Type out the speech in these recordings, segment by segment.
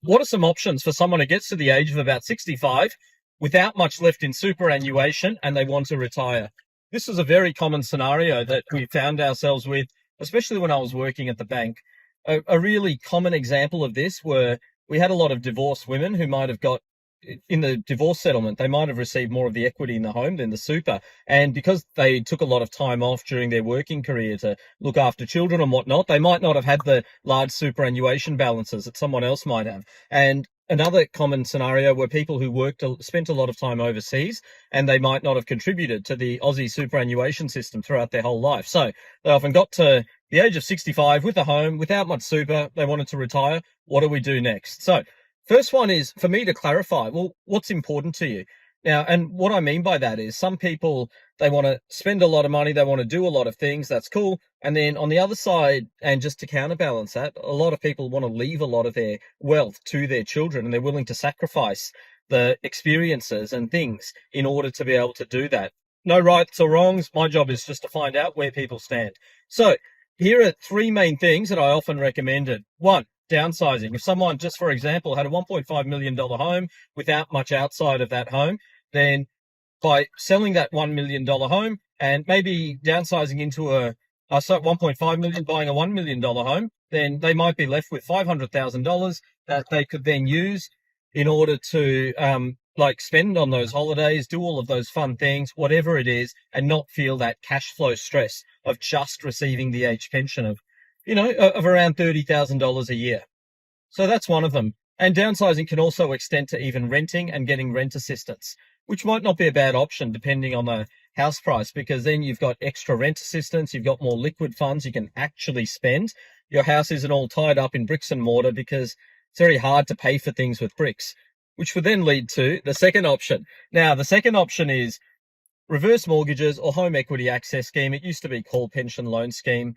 what are some options for someone who gets to the age of about 65 without much left in superannuation and they want to retire? This is a very common scenario that we found ourselves with, especially when I was working at the bank. A really common example of this were we had a lot of divorced women who might have got in the divorce settlement, they might have received more of the equity in the home than the super. And because they took a lot of time off during their working career to look after children and whatnot, they might not have had the large superannuation balances that someone else might have. And another common scenario were people who spent a lot of time overseas and they might not have contributed to the Aussie superannuation system throughout their whole life. So they often got to the age of 65 with a home, without much super, they wanted to retire. What do we do next? So first one is for me to clarify, well, what's important to you? Now, and what I mean by that is some people, they want to spend a lot of money, they want to do a lot of things, that's cool. And then on the other side, and just to counterbalance that, a lot of people want to leave a lot of their wealth to their children and they're willing to sacrifice the experiences and things in order to be able to do that. No rights or wrongs. My job is just to find out where people stand. So here are three main things that I often recommended. One, downsizing. If someone, just for example, had a $1.5 million home without much outside of that home, then by selling that $1 million home and maybe downsizing into $1.5 million, buying a $1 million home, then they might be left with $500,000 that they could then use in order to spend on those holidays, do all of those fun things, whatever it is, and not feel that cash flow stress of just receiving the age pension of around $30,000 a year. So that's one of them. And downsizing can also extend to even renting and getting rent assistance, which might not be a bad option depending on the house price, because then you've got extra rent assistance, you've got more liquid funds you can actually spend. Your house isn't all tied up in bricks and mortar because it's very hard to pay for things with bricks, which would then lead to the second option. Now, the second option is reverse mortgages or home equity access scheme. It used to be called pension loan scheme.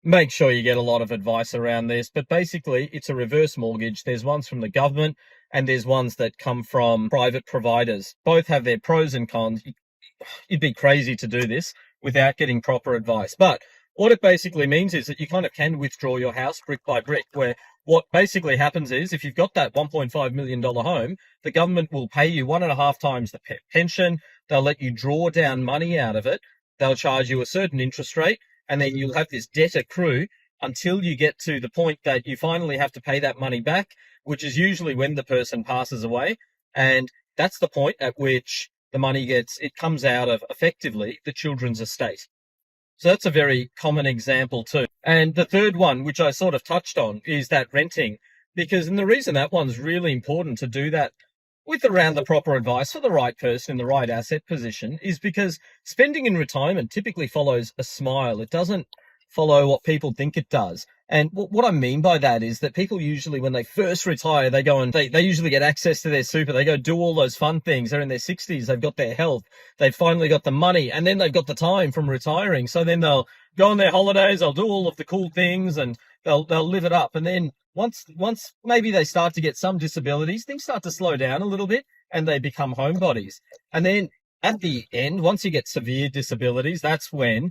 Make sure you get a lot of advice around this, but basically it's a reverse mortgage. There's ones from the government and there's ones that come from private providers. Both have their pros and cons. You'd be crazy to do this without getting proper advice. But what it basically means is that you kind of can withdraw your house brick by brick, where what basically happens is if you've got that $1.5 million home, the government will pay you 1.5 times the pension. They'll let you draw down money out of it. They'll charge you a certain interest rate. And then you'll have this debt accrue until you get to the point that you finally have to pay that money back, which is usually when the person passes away. And that's the point at which the money it comes out of effectively the children's estate. So that's a very common example too. And the third one, which I sort of touched on, is that renting. And the reason that one's really important to do that with around the proper advice for the right person in the right asset position is because spending in retirement typically follows a smile. It doesn't follow what people think it does. And what I mean by that is that people usually, when they first retire, they go and they usually get access to their super. They go do all those fun things. They're in their 60s. They've got their health. They've finally got the money and then they've got the time from retiring. So then they'll go on their holidays. They'll do all of the cool things and they'll live it up. And then once maybe they start to get some disabilities, things start to slow down a little bit and they become homebodies. And then at the end, once you get severe disabilities, that's when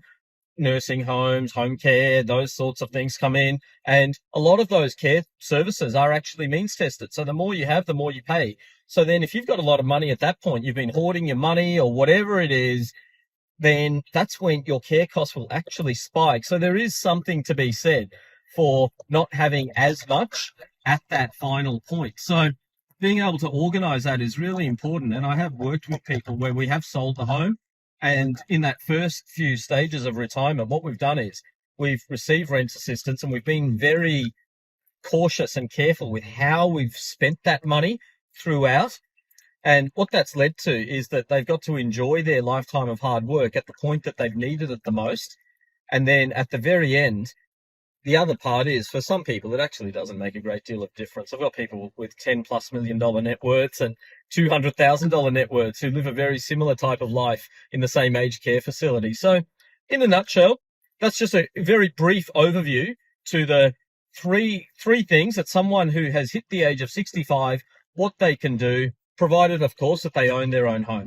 nursing homes, home care, those sorts of things come in. And a lot of those care services are actually means tested. So the more you have, the more you pay. So then if you've got a lot of money at that point, you've been hoarding your money or whatever it is, then that's when your care costs will actually spike. So there is something to be said for not having as much at that final point. So being able to organize that is really important. And I have worked with people where we have sold the home. And in that first few stages of retirement, what we've done is we've received rent assistance and we've been very cautious and careful with how we've spent that money throughout. And what that's led to is that they've got to enjoy their lifetime of hard work at the point that they've needed it the most. And then at the very end, the other part is for some people, it actually doesn't make a great deal of difference. I've got people with $10+ million net worths and $200,000 net worths who live a very similar type of life in the same aged care facility. So in a nutshell, that's just a very brief overview to the three things that someone who has hit the age of 65, what they can do, provided, of course, that they own their own home.